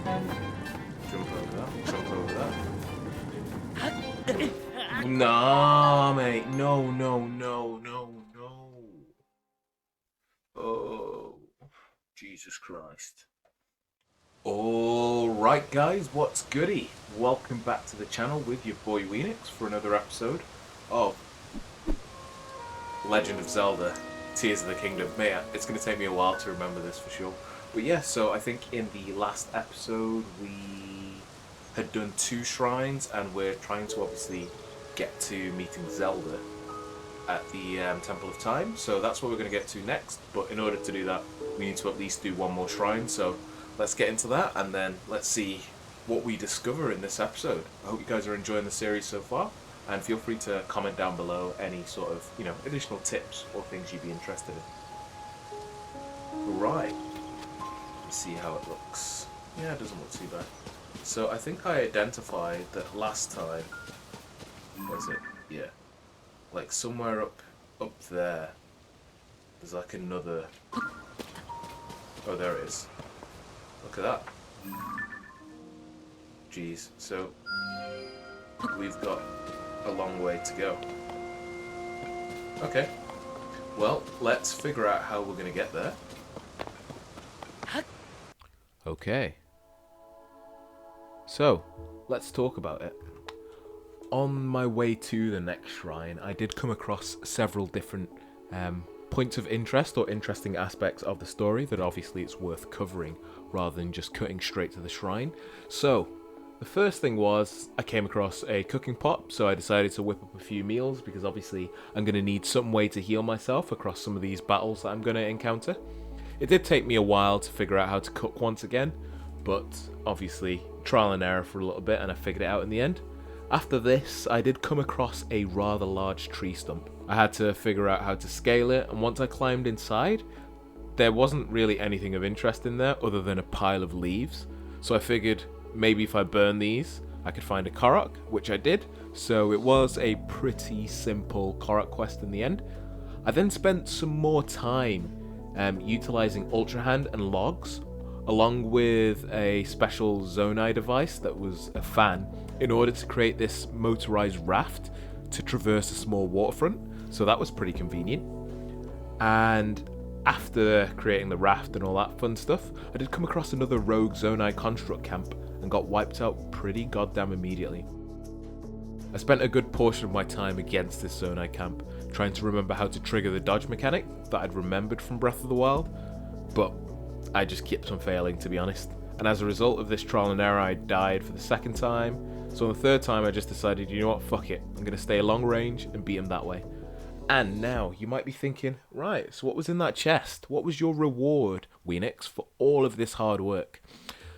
Jump over that. Jump over that. Nah, mate. No, no, no, no, no. Oh, Jesus Christ. Alright guys, what's goody? Welcome back to the channel with your boy Weenix for another episode of Legend of Zelda Tears of the Kingdom. Mate, it's going to take me a while to remember this for sure. But yeah, so I think in the last episode we had done 2 shrines and we're trying to obviously get to meeting Zelda at the Temple of Time. So that's what we're going to get to next. But in order to do that, we need to at least do 1 more shrine. So let's get into that and then let's see what we discover in this episode. I hope you guys are enjoying the series so far, and feel free to comment down below any sort of, additional tips or things you'd be interested in. Right, let's see how it looks. Yeah, it doesn't look too bad. So I think I identified that last time, was it? Yeah. Like somewhere up there, there's like another, oh there it is. Look at that. Jeez, so we've got a long way to go. Okay, well, let's figure out how we're going to get there. Okay, so let's talk about it. On my way to the next shrine, I did come across several different points of interest or interesting aspects of the story that obviously it's worth covering rather than just cutting straight to the shrine. So the first thing was I came across a cooking pot, so I decided to whip up a few meals because obviously I'm going to need some way to heal myself across some of these battles that I'm going to encounter. It did take me a while to figure out how to cook once again, but obviously trial and error for a little bit and I figured it out in the end. After this, I did come across a rather large tree stump. I had to figure out how to scale it, and once I climbed inside, there wasn't really anything of interest in there other than a pile of leaves. So I figured maybe if I burn these, I could find a Korok, which I did. So it was a pretty simple Korok quest in the end. I then spent some more time utilizing Ultra Hand and logs, along with a special Zonai device that was a fan, in order to create this motorized raft to traverse a small waterfront. So that was pretty convenient. And after creating the raft and all that fun stuff, I did come across another rogue Zonai construct camp and got wiped out pretty goddamn immediately. I spent a good portion of my time against this Zonai camp, trying to remember how to trigger the dodge mechanic that I'd remembered from Breath of the Wild, but I just kept on failing, to be honest. And as a result of this trial and error, I died for the second time. So on the third time, I just decided, you know what, fuck it. I'm going to stay long range and beat him that way. And now, you might be thinking, right, so what was in that chest? What was your reward, Weenix, for all of this hard work?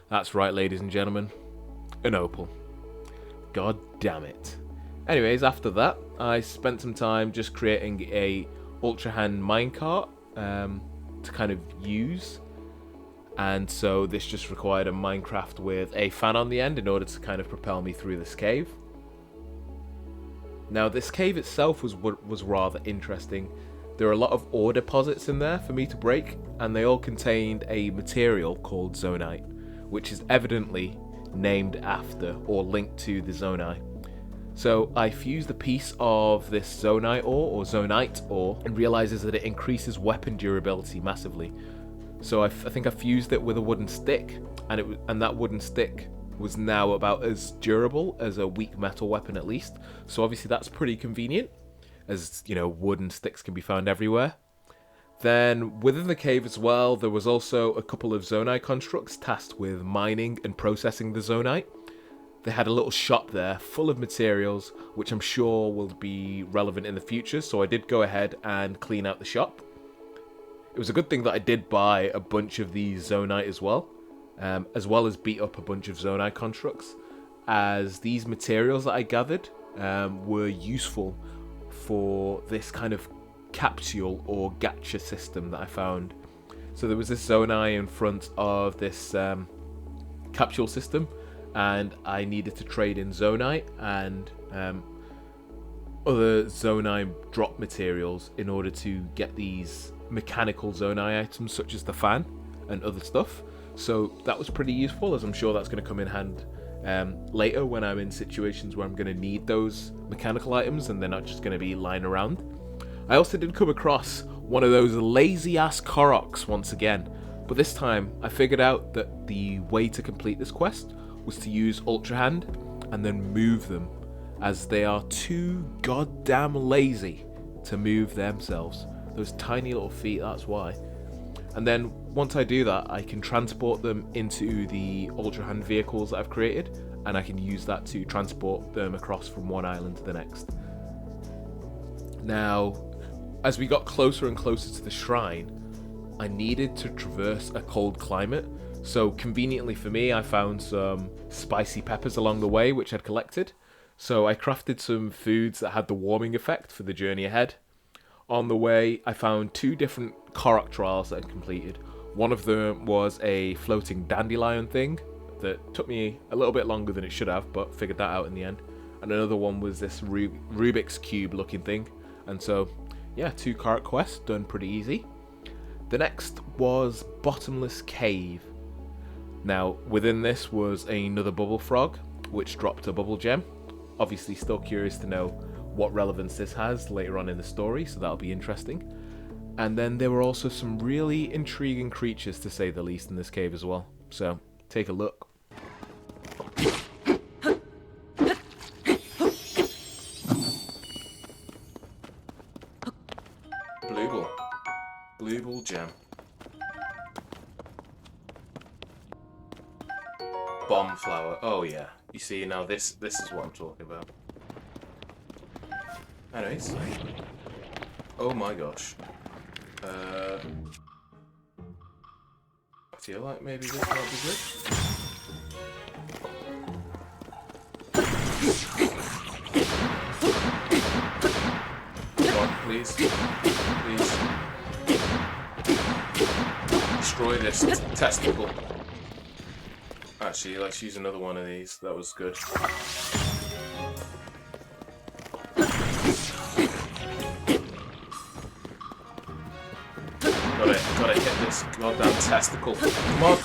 That's right, ladies and gentlemen, an opal. God damn it. Anyways, after that, I spent some time just creating a Ultra Hand minecart to kind of use. And so this just required a minecraft with a fan on the end in order to kind of propel me through this cave. Now this cave itself was rather interesting. There are a lot of ore deposits in there for me to break, and they all contained a material called Zonite, which is evidently named after or linked to the Zonai. So I fused a piece of this Zonite ore or Zonite ore and realizes that it increases weapon durability massively. So I think I fused it with a wooden stick, and that wooden stick was now about as durable as a weak metal weapon at least. So obviously that's pretty convenient, as you know, wooden sticks can be found everywhere. Then within the cave as well, there was also a couple of Zonai constructs tasked with mining and processing the Zonite. They had a little shop there full of materials, which I'm sure will be relevant in the future, so I did go ahead and clean out the shop. It was a good thing that I did buy a bunch of these Zonite as well as beat up a bunch of Zonai constructs, as these materials that I gathered were useful for this kind of capsule or gacha system that I found. So there was this Zonai in front of this capsule system, and I needed to trade in Zonite and other Zonai drop materials in order to get these mechanical Zonai items such as the fan and other stuff. So that was pretty useful, as I'm sure that's going to come in hand later when I'm in situations where I'm going to need those mechanical items and they're not just going to be lying around. I also did come across one of those lazy ass Koroks once again, but this time I figured out that the way to complete this quest was to use Ultra Hand and then move them, as they are too goddamn lazy to move themselves. Those tiny little feet, that's why. And then once I do that, I can transport them into the Ultra Hand vehicles that I've created, and I can use that to transport them across from one island to the next. Now, as we got closer and closer to the shrine, I needed to traverse a cold climate, so conveniently for me, I found some spicy peppers along the way, which I'd collected. So I crafted some foods that had the warming effect for the journey ahead. On the way, I found 2 different Korok trials that I'd completed. One of them was a floating dandelion thing that took me a little bit longer than it should have, but figured that out in the end. And another one was this Rubik's Cube looking thing. And so, yeah, 2 Korok quests, done pretty easy. The next was Bottomless Cave. Now, within this was another bubble frog, which dropped a bubble gem. Obviously still curious to know what relevance this has later on in the story, so that'll be interesting. And then there were also some really intriguing creatures, to say the least, in this cave as well. So, take a look. Blue ball gem. Bomb flower. Oh yeah. You see, now this is what I'm talking about. Anyways. Oh my gosh. I feel like maybe this might be good. Come on, please. Please. Destroy this testicle. Actually, let's use another one of these. That was good. Gotta hit this goddamn testicle. Come on.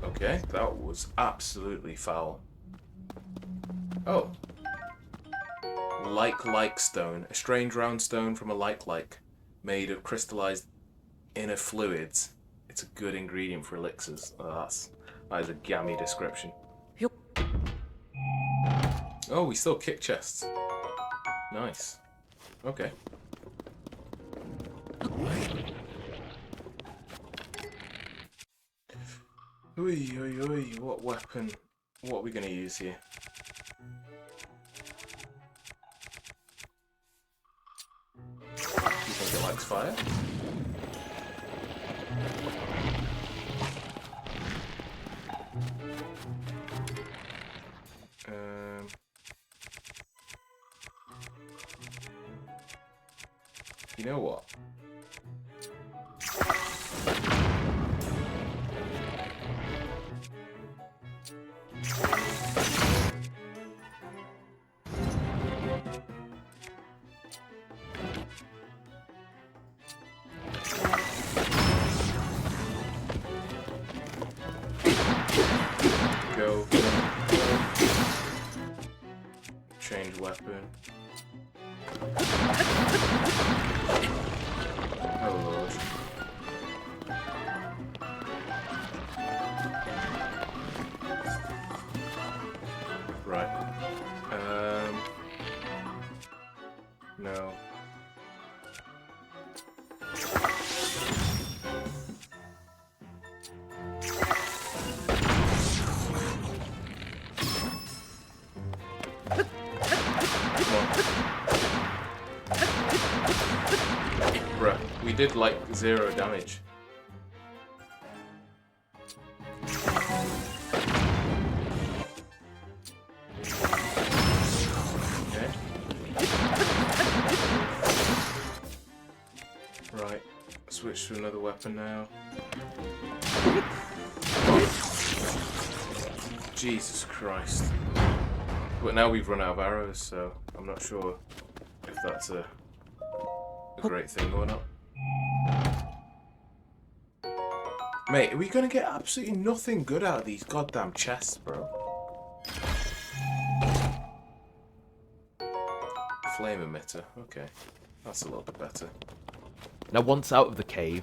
Okay, that was absolutely foul. Oh. Like stone. A strange round stone from a like, made of crystallized inner fluids. It's a good ingredient for elixirs. Oh, that is a gammy description. Oh, we still kick chests. Nice. Okay. Oi, what weapon? What are we going to use here? Do you think it likes fire? You know what? Go. Change weapon. Oh lord. Right. No. Bruh, we did like 0 damage. Okay. Right, switch to another weapon now. Jesus Christ. But now we've run out of arrows, so I'm not sure if that's a great thing or not. Mate, are we gonna get absolutely nothing good out of these goddamn chests, bro? Flame emitter, okay. That's a little bit better. Now, once out of the cave,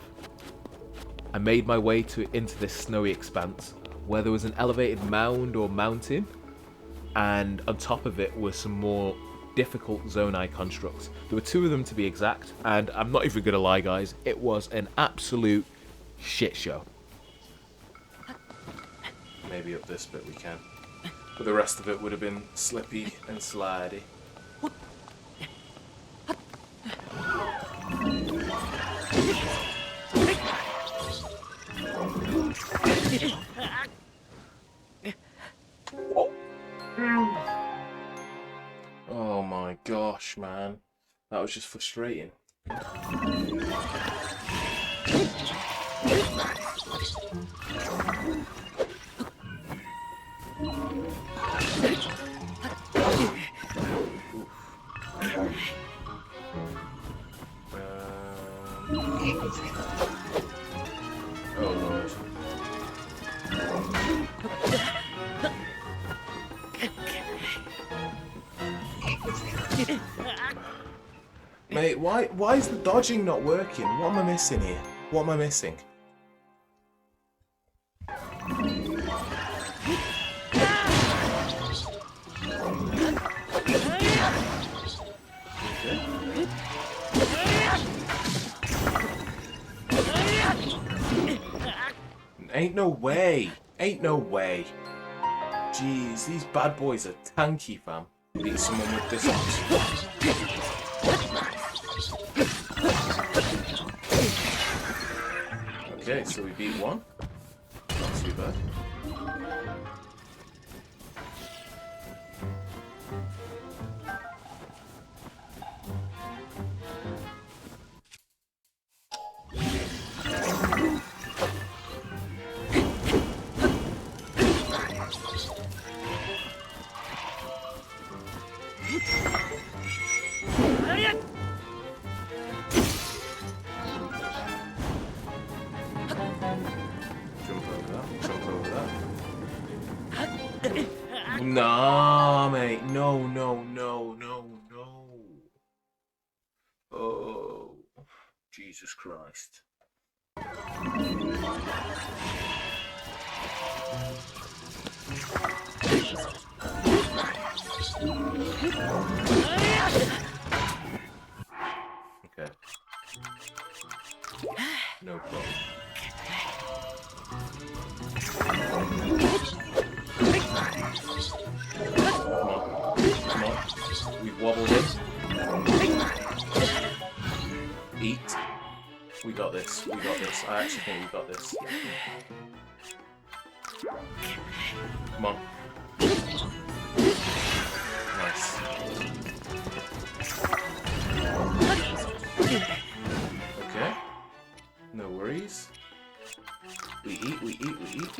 I made my way into this snowy expanse where there was an elevated mound or mountain, and on top of it were some more difficult Zonai constructs. There were 2 of them to be exact, and I'm not even gonna lie, guys, it was an absolute shit show. Maybe up this bit we can. But the rest of it would have been slippy and slidey. Oh my gosh, man. That was just frustrating. Oh lord. Mate, why is the dodging not working? What am I missing here? What am I missing? Ain't no way. Ain't no way. Jeez, these bad boys are tanky, fam. Beat someone with this axe. Okay, so we beat one. Not too bad. Nah, mate. No, no, no, no, no. Oh, Jesus Christ. Okay. No problem. Come on. We've wobbled in. Eat. We got this. We got this. I actually think we got this. Come on. Nice. Okay. No worries. We eat, we eat, we eat.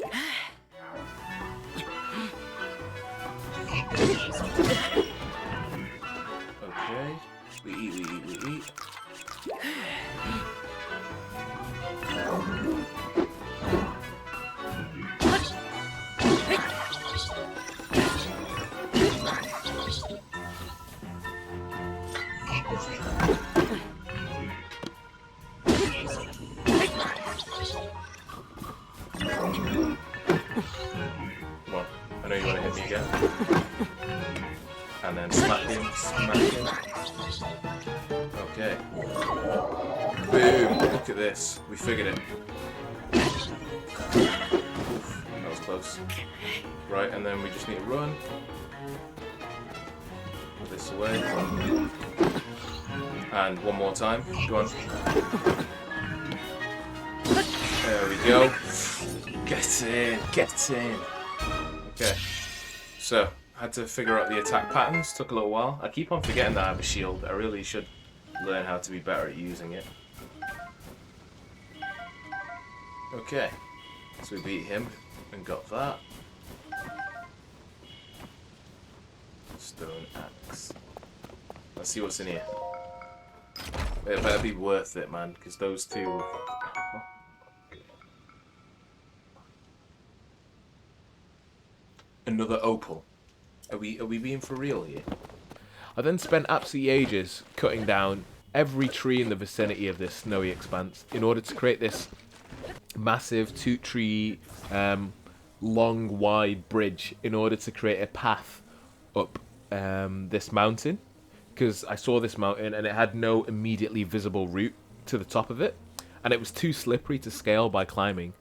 Okay. We eat, we eat, we eat. Come on. I know you want to hit me again. And then smack him, smack him. Okay. Boom! Look at this. We figured it. Oof, that was close. Right, and then we just need to run. This way. And one more time. Go on. There we go. Get in, get in. Okay. So, had to figure out the attack patterns. Took a little while. I keep on forgetting that I have a shield. I really should learn how to be better at using it. Okay. So we beat him and got that. Stone axe. Let's see what's in here. It better be worth it, man, because those two... Another opal. Are we being for real here? I then spent absolutely ages cutting down every tree in the vicinity of this snowy expanse in order to create this massive two-tree, long, wide bridge in order to create a path up this mountain. Because I saw this mountain and it had no immediately visible route to the top of it, and it was too slippery to scale by climbing.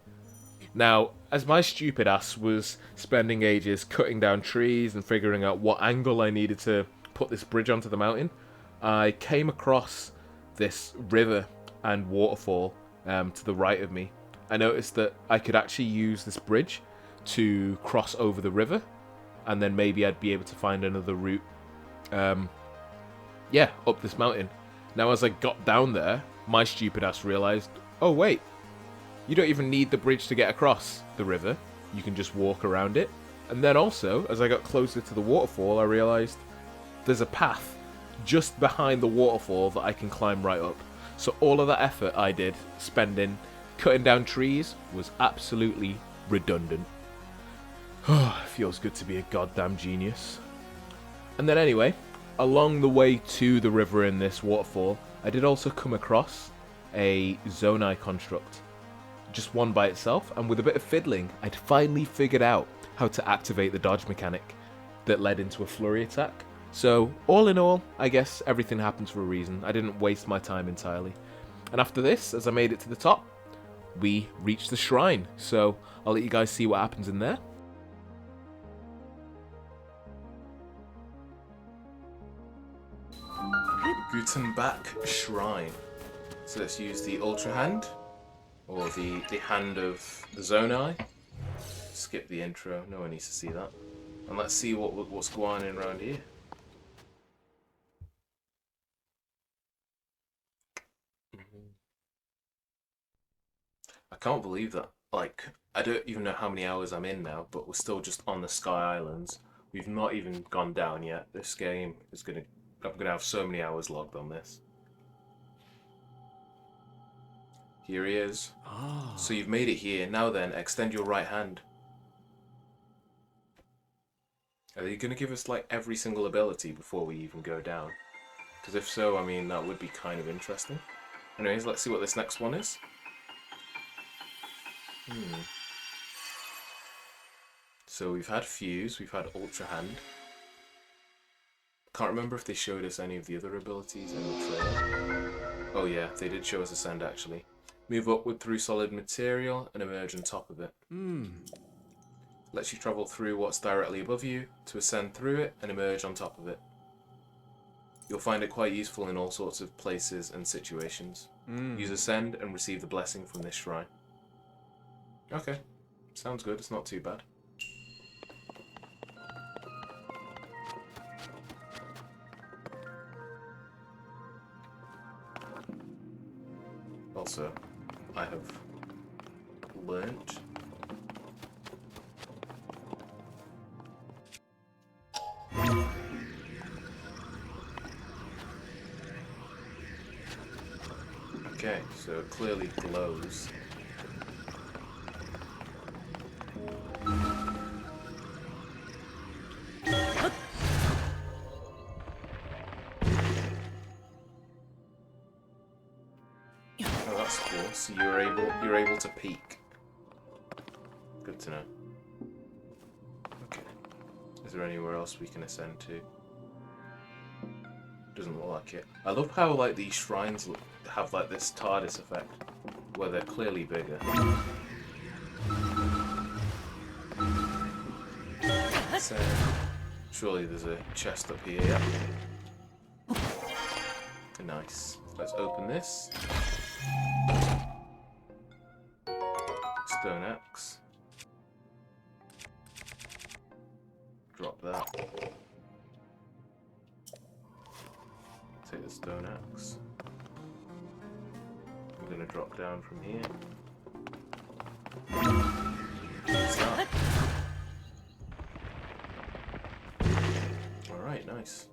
Now, as my stupid ass was spending ages cutting down trees and figuring out what angle I needed to put this bridge onto the mountain, I came across this river and waterfall to the right of me. I noticed that I could actually use this bridge to cross over the river, and then maybe I'd be able to find another route, up this mountain. Now, as I got down there, my stupid ass realized, oh wait, you don't even need the bridge to get across the river. You can just walk around it. And then also, as I got closer to the waterfall, I realized there's a path just behind the waterfall that I can climb right up. So all of that effort I did spending cutting down trees was absolutely redundant. It feels good to be a goddamn genius. And then anyway, along the way to the river in this waterfall, I did also come across a Zonai construct. Just one by itself, and with a bit of fiddling, I'd finally figured out how to activate the dodge mechanic that led into a flurry attack. So, all in all, I guess everything happens for a reason. I didn't waste my time entirely. And after this, as I made it to the top, we reached the shrine. So, I'll let you guys see what happens in there. Gutenbach Shrine. So let's use the Ultra Hand, or the hand of the Zonai. Skip the intro, no one needs to see that. And let's see what's going on around here. I can't believe that. Like, I don't even know how many hours I'm in now, but we're still just on the Sky Islands. We've not even gone down yet. This game is I'm gonna have so many hours logged on this. Here he is. Ah. So you've made it here. Now then, extend your right hand. Are they going to give us like every single ability before we even go down? Because if so, I mean, that would be kind of interesting. Anyways, let's see what this next one is. So we've had Fuse, we've had Ultra Hand. Can't remember if they showed us any of the other abilities in the trailer. Oh yeah, they did show us Ascend actually. Move upward through solid material and emerge on top of it. Lets you travel through what's directly above you, to ascend through it and emerge on top of it. You'll find it quite useful in all sorts of places and situations. Use Ascend and receive the blessing from this shrine. Okay, sounds good, it's not too bad. Also, I have learnt okay, so it clearly glows. Oh, that's cool. So you're able to peek. Good to know. Okay. Is there anywhere else we can ascend to? Doesn't look like it. I love how like these shrines have like this TARDIS effect, where they're clearly bigger. So, surely there's a chest up here. Yeah. Nice. Let's open this. Stone axe. Drop that. Take the stone axe. We're gonna drop down from here. What's that? Alright, nice.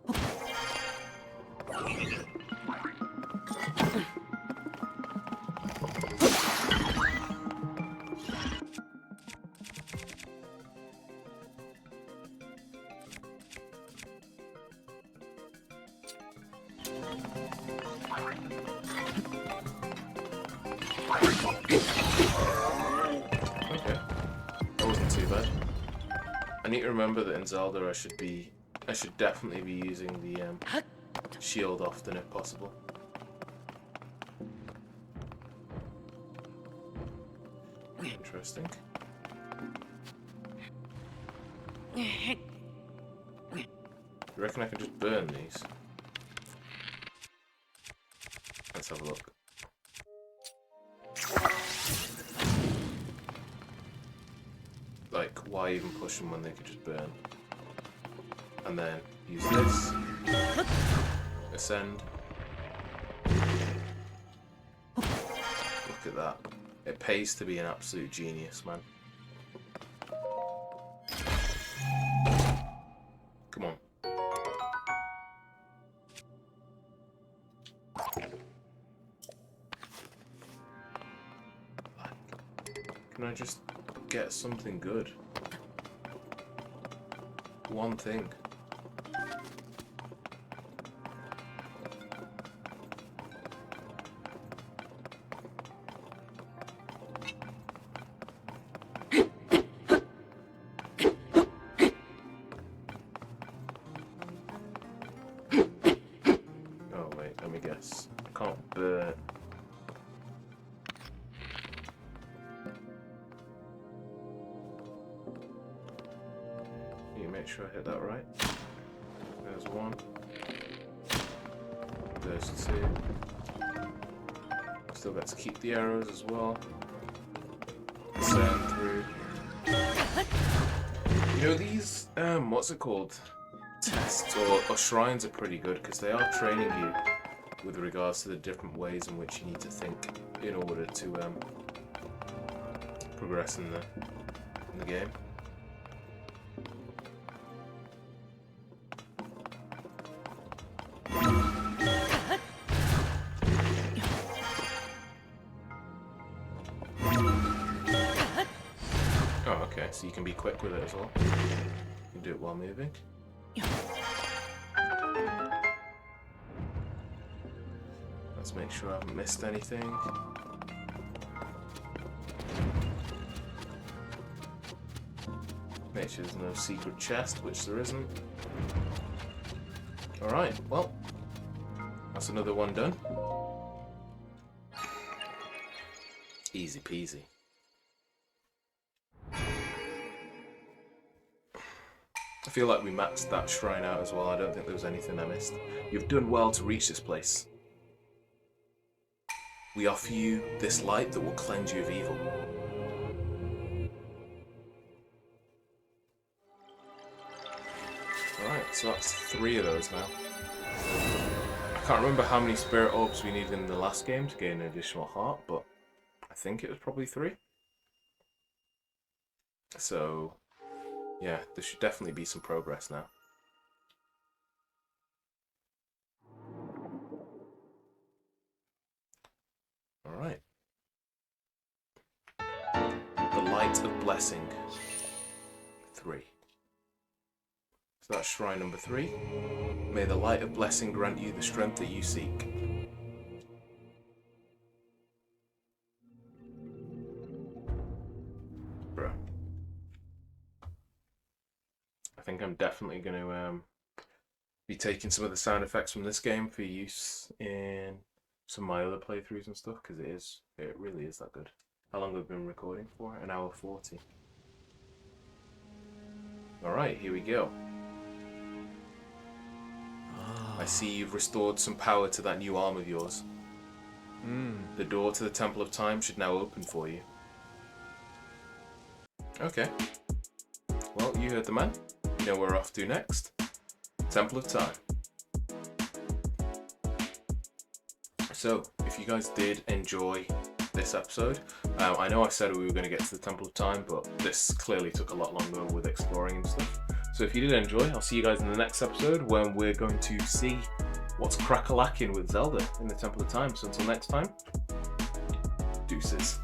Okay, that wasn't too bad. I need to remember that in Zelda I should definitely be using the shield often if possible. Interesting. You reckon I can just burn these? Let's have a look. Like, why even push them when they could just burn? And then use this. Ascend. Look at that. It pays to be an absolute genius, man. Come on. Can I just get something good? One thing. Oh wait, let me guess. I can't burn. Make sure I hit that right. There's one. There's two. Still got to keep the arrows as well. Send through. You know, these what's it called? Tests or shrines are pretty good because they are training you with regards to the different ways in which you need to think in order to progress in the game. Oh, okay, so you can be quick with it as well. You can do it while moving. Let's make sure I haven't missed anything. Make sure there's no secret chest, which there isn't. Alright, well, that's another one done. Easy peasy. I feel like we maxed that shrine out as well. I don't think there was anything I missed. You've done well to reach this place. We offer you this light that will cleanse you of evil. Alright, so that's 3 of those now. I can't remember how many spirit orbs we needed in the last game to gain an additional heart, but I think it was probably 3. So, yeah, there should definitely be some progress now. Alright. The Light of Blessing. 3. So that's shrine number 3. May the Light of Blessing grant you the strength that you seek. Bro. I think I'm definitely going to be taking some of the sound effects from this game for use in some of my other playthroughs and stuff, because it really is that good. How long have we been recording for? 1 hour 40. Alright, here we go. I see you've restored some power to that new arm of yours. The door to the Temple of Time should now open for you. Okay. Well, you heard the man. You know where we're off to next. Temple of Time. So, if you guys did enjoy this episode, I know I said we were going to get to the Temple of Time, but this clearly took a lot longer with exploring and stuff. So if you did enjoy, I'll see you guys in the next episode when we're going to see what's crack-a-lacking with Zelda in the Temple of Time. So until next time, deuces.